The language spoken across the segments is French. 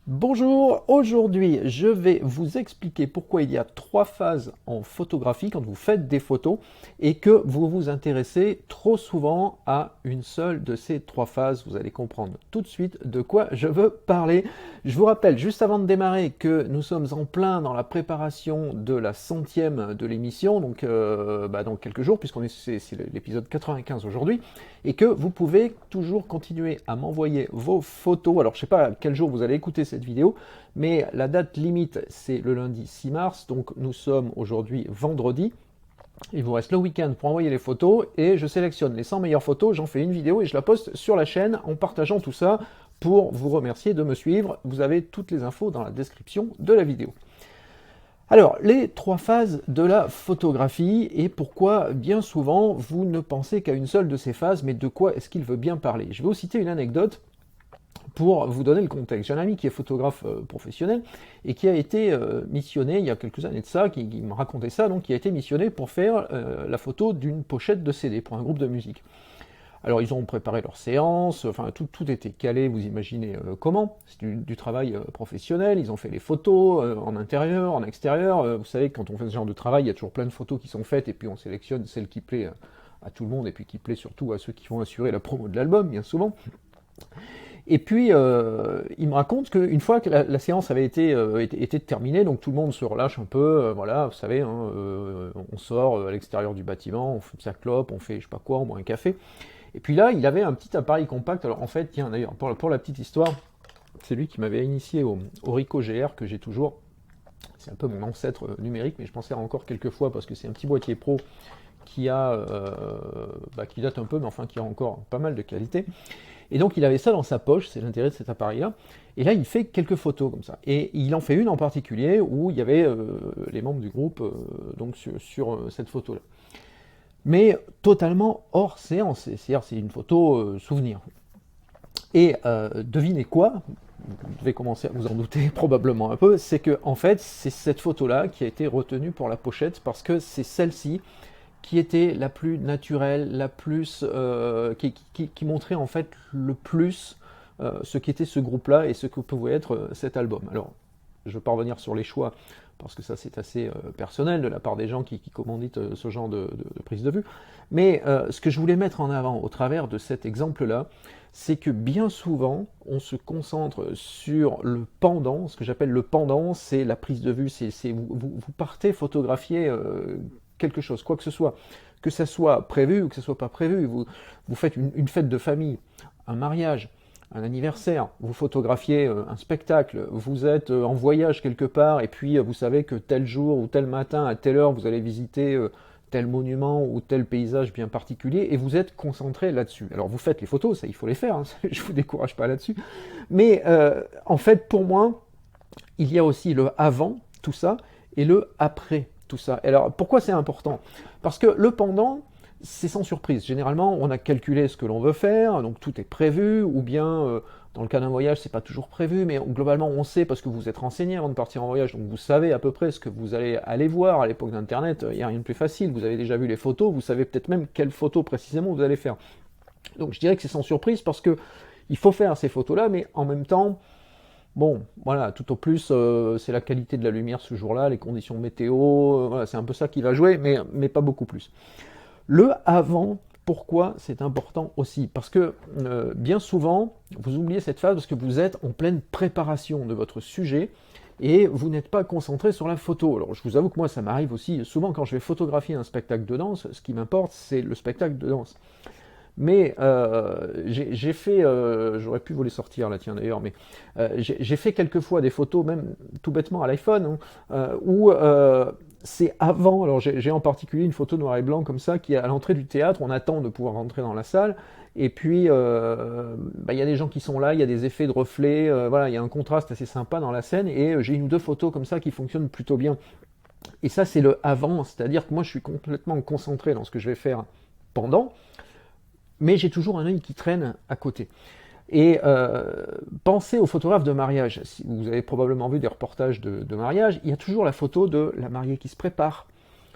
Bonjour, aujourd'hui je vais vous expliquer pourquoi il y a trois phases en photographie quand vous faites des photos et que vous vous intéressez trop souvent à une seule de ces trois phases. Vous allez comprendre tout de suite de quoi je veux parler. Je vous rappelle juste avant de démarrer que nous sommes en plein dans la préparation de la 100e de l'émission, donc dans quelques jours c'est l'épisode 95 aujourd'hui, et que vous pouvez toujours continuer à m'envoyer vos photos. Alors je ne sais pas à quel jour vous allez écouter cette vidéo, mais la date limite c'est le lundi 6 mars, donc nous sommes aujourd'hui vendredi. Il vous reste le week-end pour envoyer les photos et je sélectionne les 100 meilleures photos, j'en fais une vidéo et je la poste sur la chaîne en partageant tout ça pour vous remercier de me suivre. Vous avez toutes les infos dans la description de la vidéo. Alors, les trois phases de la photographie et pourquoi bien souvent vous ne pensez qu'à une seule de ces phases, mais de quoi est-ce qu'il veut bien parler? Je vais vous citer une anecdote pour vous donner le contexte. J'ai un ami qui est photographe professionnel et qui a été missionné il y a quelques années de ça, qui me racontait ça, donc qui a été missionné pour faire la photo d'une pochette de CD pour un groupe de musique. Alors ils ont préparé leur séance, enfin tout était calé, vous imaginez comment, c'est du travail professionnel, ils ont fait les photos en intérieur, en extérieur, vous savez quand on fait ce genre de travail, il y a toujours plein de photos qui sont faites et puis on sélectionne celle qui plaît à tout le monde et puis qui plaît surtout à ceux qui vont assurer la promo de l'album, bien souvent. Et puis, il me raconte qu'une fois que la séance avait été terminée, donc tout le monde se relâche un peu, voilà, vous savez, hein, on sort à l'extérieur du bâtiment, on fume sa clope, on fait je sais pas quoi, on boit un café. Et puis là, il avait un petit appareil compact. Alors en fait, tiens, d'ailleurs, pour la petite histoire, c'est lui qui m'avait initié au Ricoh GR que j'ai toujours. C'est un peu mon ancêtre numérique, mais je pensais encore quelques fois parce que c'est un petit boîtier pro qui date un peu, mais enfin qui a encore pas mal de qualité. Et donc il avait ça dans sa poche, c'est l'intérêt de cet appareil-là. Et là, il fait quelques photos comme ça. Et il en fait une en particulier où il y avait les membres du groupe donc sur cette photo-là. Mais totalement hors séance, c'est-à-dire c'est une photo souvenir. Et devinez quoi? Vous devez commencer à vous en douter probablement un peu, c'est que en fait c'est cette photo-là qui a été retenue pour la pochette parce que c'est celle-ci qui était la plus naturelle, la plus qui montrait en fait le plus ce qu'était ce groupe-là et ce que pouvait être cet album. Alors, je ne veux pas revenir sur les choix parce que ça c'est assez personnel de la part des gens qui commanditent ce genre de prise de vue. Mais ce que je voulais mettre en avant au travers de cet exemple-là, c'est que bien souvent, on se concentre sur le pendant. Ce que j'appelle le pendant, c'est la prise de vue. Vous partez photographier quelque chose, quoi que ça soit prévu ou que ça soit pas prévu. Vous faites une fête de famille, un mariage, un anniversaire, vous photographiez un spectacle, vous êtes en voyage quelque part et puis vous savez que tel jour ou tel matin à telle heure vous allez visiter tel monument ou tel paysage bien particulier et vous êtes concentré là-dessus. Alors vous faites les photos, ça il faut les faire, hein, je vous décourage pas là-dessus, mais en fait pour moi il y a aussi le avant tout ça et le après tout ça. Et alors pourquoi c'est important? Parce que le pendant, c'est sans surprise. Généralement, on a calculé ce que l'on veut faire, donc tout est prévu, ou bien dans le cas d'un voyage, c'est pas toujours prévu, mais globalement, on sait parce que vous êtes renseigné avant de partir en voyage, donc vous savez à peu près ce que vous allez aller voir. À l'époque d'Internet, il n'y a rien de plus facile. Vous avez déjà vu les photos, vous savez peut-être même quelles photos précisément vous allez faire. Donc je dirais que c'est sans surprise parce que il faut faire ces photos-là, mais en même temps, bon, voilà, tout au plus, c'est la qualité de la lumière ce jour-là, les conditions météo, voilà, c'est un peu ça qui va jouer, mais pas beaucoup plus. Le avant, pourquoi c'est important aussi? Parce que bien souvent, vous oubliez cette phase parce que vous êtes en pleine préparation de votre sujet et vous n'êtes pas concentré sur la photo. Alors je vous avoue que moi ça m'arrive aussi souvent quand je vais photographier un spectacle de danse, ce qui m'importe c'est le spectacle de danse. Mais j'ai fait, j'aurais pu vous les sortir là, tiens d'ailleurs, mais j'ai fait quelques fois des photos, même tout bêtement à l'iPhone, hein, où c'est avant. Alors j'ai en particulier une photo noir et blanc comme ça, qui est à l'entrée du théâtre, on attend de pouvoir rentrer dans la salle, et puis il y a des gens qui sont là, il y a des effets de reflets, voilà, il y a un contraste assez sympa dans la scène, et j'ai une ou deux photos comme ça qui fonctionnent plutôt bien. Et ça c'est le avant, c'est-à-dire que moi je suis complètement concentré dans ce que je vais faire pendant, mais j'ai toujours un œil qui traîne à côté. Et pensez aux photographes de mariage. Si vous avez probablement vu des reportages de mariage, il y a toujours la photo de la mariée qui se prépare,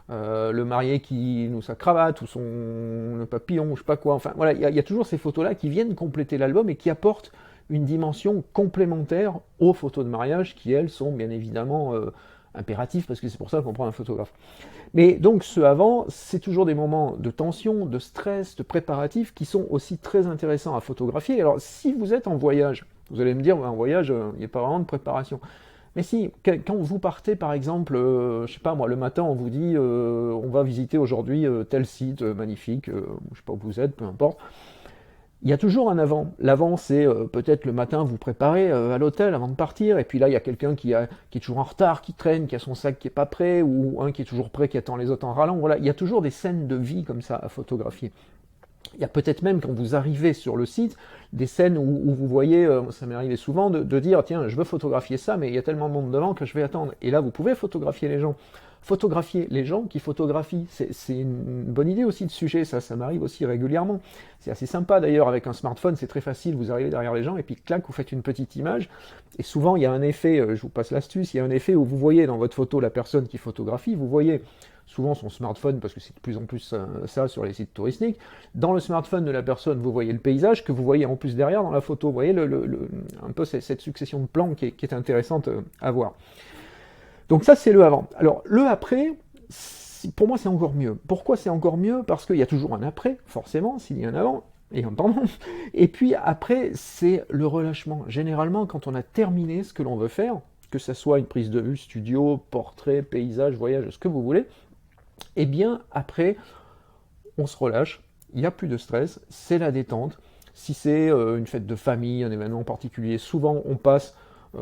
le marié qui noue sa cravate ou son papillon, ou je sais pas quoi. Enfin voilà, il y a toujours ces photos-là qui viennent compléter l'album et qui apportent une dimension complémentaire aux photos de mariage qui, elles, sont bien évidemment impératives parce que c'est pour ça qu'on prend un photographe. Mais donc ce avant, c'est toujours des moments de tension, de stress, de préparatifs qui sont aussi très intéressants à photographier. Alors si vous êtes en voyage, vous allez me dire, en voyage, il n'y a pas vraiment de préparation. Mais si, quand vous partez par exemple, je sais pas moi, le matin on vous dit on va visiter aujourd'hui tel site magnifique, je sais pas où vous êtes, peu importe. Il y a toujours un avant. L'avant, c'est peut-être le matin, vous préparez à l'hôtel avant de partir, et puis là, il y a quelqu'un qui est toujours en retard, qui traîne, qui a son sac qui est pas prêt, ou un qui est toujours prêt, qui attend les autres en râlant. Voilà, il y a toujours des scènes de vie comme ça à photographier. Il y a peut-être même, quand vous arrivez sur le site, des scènes où vous voyez, ça m'est arrivé souvent, de dire, tiens, je veux photographier ça, mais il y a tellement de monde devant que je vais attendre. Et là, vous pouvez photographier les gens. Photographier les gens qui photographient, c'est une bonne idée aussi de sujet, ça m'arrive aussi régulièrement. C'est assez sympa d'ailleurs, avec un smartphone, c'est très facile, vous arrivez derrière les gens, et puis clac, vous faites une petite image. Et souvent, il y a un effet, je vous passe l'astuce, il y a un effet où vous voyez dans votre photo la personne qui photographie, vous voyez souvent son smartphone, parce que c'est de plus en plus ça sur les sites touristiques. Dans le smartphone de la personne, vous voyez le paysage que vous voyez en plus derrière dans la photo. Vous voyez un peu cette succession de plans qui est intéressante à voir. Donc ça, c'est le avant. Alors, le après, pour moi, c'est encore mieux. Pourquoi c'est encore mieux? Parce qu'il y a toujours un après, forcément, s'il y a un avant et un pendant. Et puis après, c'est le relâchement. Généralement, quand on a terminé ce que l'on veut faire, que ce soit une prise de vue, studio, portrait, paysage, voyage, ce que vous voulez, eh bien, après, on se relâche, il n'y a plus de stress, c'est la détente. Si c'est une fête de famille, un événement particulier, souvent on passe, ça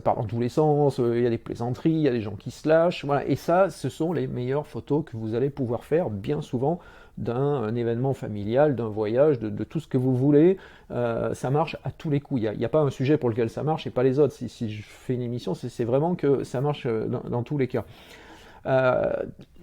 part dans tous les sens, il y a des plaisanteries, il y a des gens qui se lâchent, voilà. Et ça, ce sont les meilleures photos que vous allez pouvoir faire bien souvent d'un événement familial, d'un voyage, de tout ce que vous voulez. Ça marche à tous les coups. Il n'y a pas un sujet pour lequel ça marche et pas les autres. Si je fais une émission, c'est vraiment que ça marche dans tous les cas.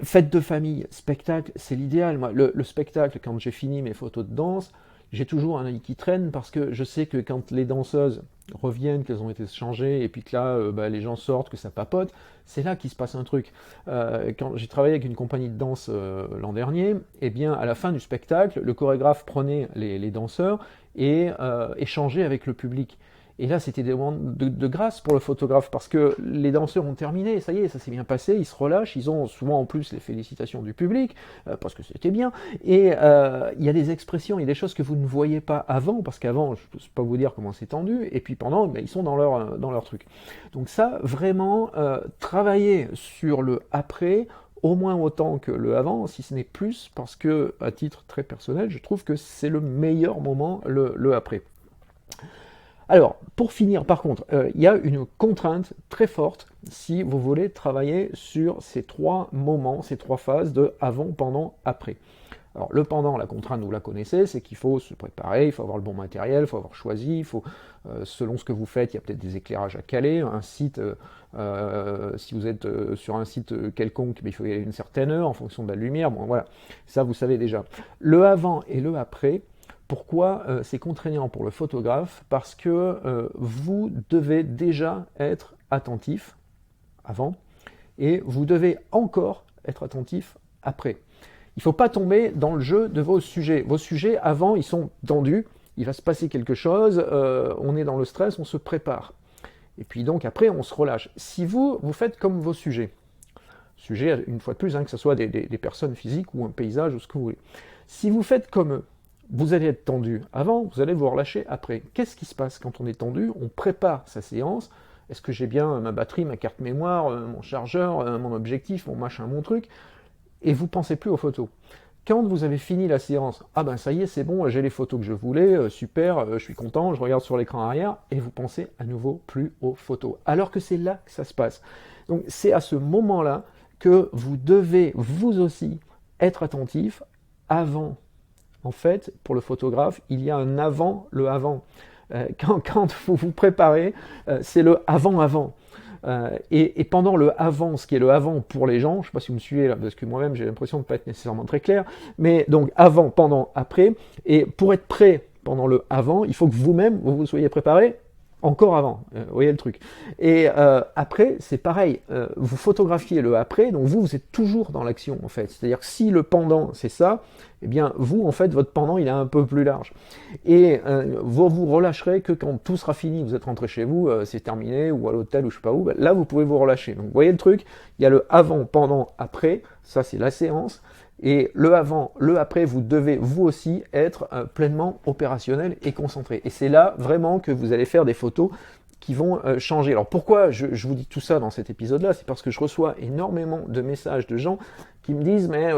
Fête de famille, spectacle, c'est l'idéal. Moi, le spectacle, quand j'ai fini mes photos de danse, j'ai toujours un œil qui traîne parce que je sais que quand les danseuses reviennent, qu'elles ont été changées, et puis que là, les gens sortent, que ça papote, c'est là qu'il se passe un truc. Quand j'ai travaillé avec une compagnie de danse l'an dernier, eh bien, à la fin du spectacle, le chorégraphe prenait les danseurs et échangeait avec le public. Et là, c'était des moments de grâce pour le photographe, parce que les danseurs ont terminé, ça y est, ça s'est bien passé, ils se relâchent, ils ont souvent en plus les félicitations du public, parce que c'était bien, et il y a des expressions, il y a des choses que vous ne voyez pas avant, parce qu'avant, je ne peux pas vous dire comment c'est tendu, et puis pendant, ben, ils sont dans leur truc. Donc ça, vraiment, travailler sur le après, au moins autant que le avant, si ce n'est plus, parce que, à titre très personnel, je trouve que c'est le meilleur moment, le après. Alors, pour finir, par contre, il y a une contrainte très forte si vous voulez travailler sur ces trois moments, ces trois phases de avant, pendant, après. Alors, le pendant, la contrainte, vous la connaissez, c'est qu'il faut se préparer, il faut avoir le bon matériel, il faut avoir choisi, il faut, selon ce que vous faites, il y a peut-être des éclairages à caler, un site, si vous êtes sur un site quelconque, il faut y aller à une certaine heure en fonction de la lumière, bon voilà, ça vous savez déjà. Le avant et le après. Pourquoi c'est contraignant pour le photographe? Parce que vous devez déjà être attentif avant et vous devez encore être attentif après. Il ne faut pas tomber dans le jeu de vos sujets. Vos sujets, avant, ils sont tendus, il va se passer quelque chose, on est dans le stress, on se prépare. Et puis donc après, on se relâche. Si vous faites comme vos sujets, une fois de plus, hein, que ce soit des personnes physiques ou un paysage ou ce que vous voulez, si vous faites comme eux, vous allez être tendu avant, vous allez vous relâcher après. Qu'est-ce qui se passe quand on est tendu? On prépare sa séance. Est-ce que j'ai bien ma batterie, ma carte mémoire, mon chargeur, mon objectif, mon machin, mon truc? Et vous ne pensez plus aux photos. Quand vous avez fini la séance, ah ben ça y est, c'est bon, j'ai les photos que je voulais, super, je suis content, je regarde sur l'écran arrière, et vous pensez à nouveau plus aux photos. Alors que c'est là que ça se passe. Donc c'est à ce moment-là que vous devez, vous aussi, être attentif avant. En fait, pour le photographe, il y a un avant, le avant. Quand vous vous préparez, c'est le avant-avant. Et pendant le avant, ce qui est le avant pour les gens, je ne sais pas si vous me suivez là, parce que moi-même j'ai l'impression de ne pas être nécessairement très clair, mais donc avant, pendant, après, et pour être prêt pendant le avant, il faut que vous-même, vous soyez préparé Encore avant, vous voyez le truc. Et après, c'est pareil, vous photographiez le après, donc vous êtes toujours dans l'action en fait. C'est-à-dire que si le pendant c'est ça, eh bien vous en fait votre pendant il est un peu plus large. Et vous vous relâcherez que quand tout sera fini, vous êtes rentré chez vous, c'est terminé, ou à l'hôtel ou je sais pas où, ben, là vous pouvez vous relâcher. Donc vous voyez le truc, il y a le avant, pendant, après, ça c'est la séance. Et le avant, le après, vous devez vous aussi être pleinement opérationnel et concentré. Et c'est là vraiment que vous allez faire des photos qui vont changer. Alors pourquoi je vous dis tout ça dans cet épisode-là? C'est parce que je reçois énormément de messages de gens qui me disent mais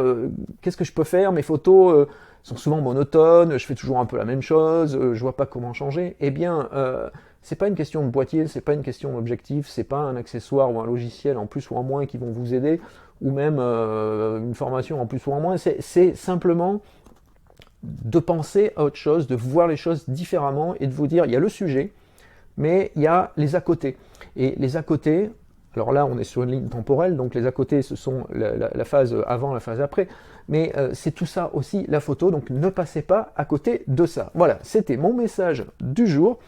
qu'est-ce que je peux faire? Mes photos sont souvent monotones, je fais toujours un peu la même chose, je vois pas comment changer. Eh bien, c'est pas une question de boîtier, c'est pas une question d'objectif, c'est pas un accessoire ou un logiciel en plus ou en moins qui vont vous aider, ou même une formation en plus ou en moins. C'est simplement de penser à autre chose, de voir les choses différemment et de vous dire il y a le sujet, mais il y a les à côté. Et les à côté, alors là on est sur une ligne temporelle, donc les à côté ce sont la phase avant, la phase après, mais c'est tout ça aussi la photo, donc ne passez pas à côté de ça. Voilà, c'était mon message du jour.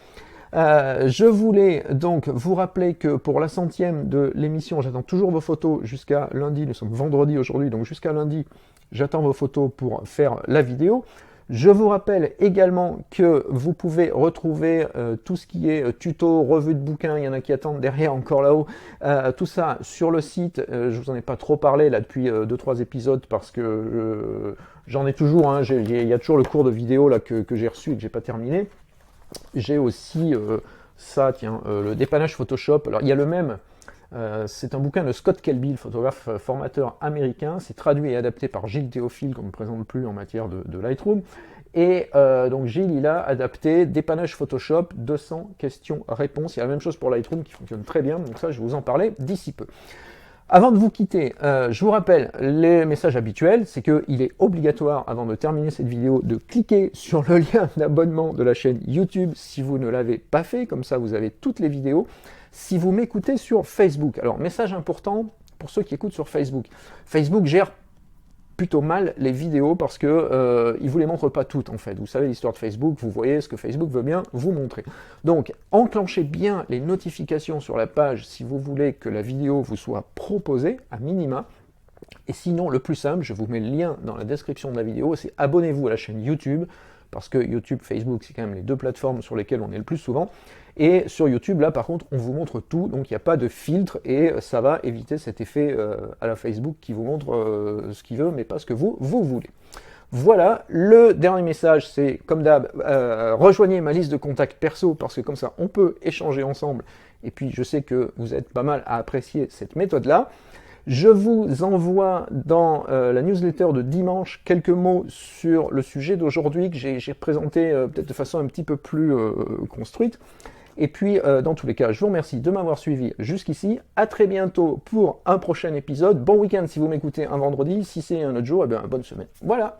Je voulais donc vous rappeler que pour la 100e de l'émission, j'attends toujours vos photos jusqu'à lundi. Nous sommes vendredi aujourd'hui, donc jusqu'à lundi, j'attends vos photos pour faire la vidéo. Je vous rappelle également que vous pouvez retrouver tout ce qui est tuto, revue de bouquins, il y en a qui attendent derrière encore là-haut, tout ça sur le site. Je vous en ai pas trop parlé là depuis 2-3 épisodes parce que j'en ai toujours, hein, il y a toujours le cours de vidéo là que j'ai reçu et que j'ai pas terminé. J'ai aussi ça, tiens, le dépannage Photoshop. Alors il y a le même, c'est un bouquin de Scott Kelby, le photographe formateur américain. C'est traduit et adapté par Gilles Théophile, qu'on ne présente plus en matière de Lightroom. Et donc Gilles, il a adapté dépannage Photoshop, 200 questions-réponses. Il y a la même chose pour Lightroom qui fonctionne très bien, donc ça je vais vous en parler d'ici peu. Avant de vous quitter, je vous rappelle les messages habituels, c'est qu'il est obligatoire, avant de terminer cette vidéo, de cliquer sur le lien d'abonnement de la chaîne YouTube si vous ne l'avez pas fait, comme ça vous avez toutes les vidéos. Si vous m'écoutez sur Facebook, alors message important pour ceux qui écoutent sur Facebook, Facebook gère plutôt mal les vidéos parce que il vous les montre pas toutes en fait. Vous savez l'histoire de Facebook, vous voyez ce que Facebook veut bien vous montrer. Donc enclenchez bien les notifications sur la page si vous voulez que la vidéo vous soit proposée à minima. Et sinon le plus simple, je vous mets le lien dans la description de la vidéo, c'est abonnez-vous à la chaîne YouTube parce que YouTube, Facebook, c'est quand même les deux plateformes sur lesquelles on est le plus souvent. Et sur YouTube, là, par contre, on vous montre tout, donc il n'y a pas de filtre, et ça va éviter cet effet à la Facebook qui vous montre ce qu'il veut, mais pas ce que vous voulez. Voilà, le dernier message, c'est, comme d'hab, rejoignez ma liste de contacts perso, parce que comme ça, on peut échanger ensemble, et puis je sais que vous êtes pas mal à apprécier cette méthode-là. Je vous envoie dans la newsletter de dimanche quelques mots sur le sujet d'aujourd'hui que j'ai présenté peut-être de façon un petit peu plus construite. Et puis, dans tous les cas, je vous remercie de m'avoir suivi jusqu'ici. À très bientôt pour un prochain épisode. Bon week-end si vous m'écoutez un vendredi. Si c'est un autre jour, eh bien, bonne semaine. Voilà.